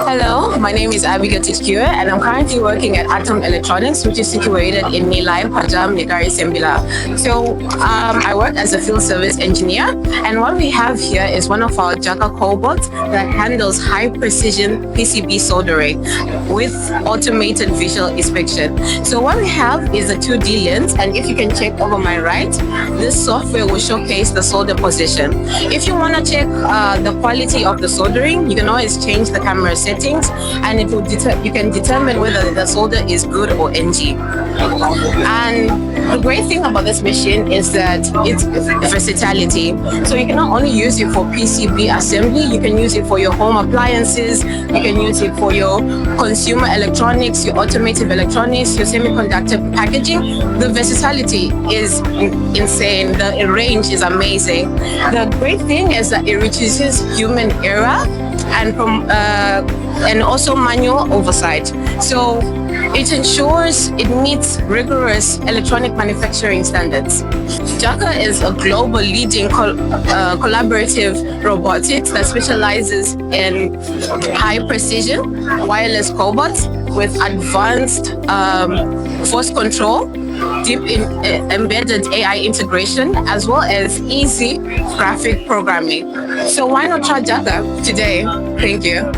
Hello, my name is Abigail Tityiwe and I'm currently working at Atom Electronics, which is situated in Nilai, Pajam, Negari, Sembila. I work as a field service engineer, and what we have here is one of our JAKA cobots that handles high precision PCB soldering with automated visual inspection. So what we have is a 2D lens, and if you can check over my right, this software will showcase the solder position. If you want to check the quality of the soldering, you can always change the camera settings, and it will you can determine whether the solder is good or NG. And the great thing about this machine is that it's versatility. So you can not only use it for PCB assembly, you can use it for your home appliances, you can use it for your consumer electronics, your automotive electronics, your semiconductor packaging. The versatility is insane. The range is amazing. The great thing is that it reduces human error and also manual oversight. So it ensures it meets rigorous electronic manufacturing standards. JAKA is a global leading collaborative robotics that specializes in high precision wireless cobots with advanced force control, deep embedded AI integration, as well as easy graphic programming. So why not try JAKA today? Thank you.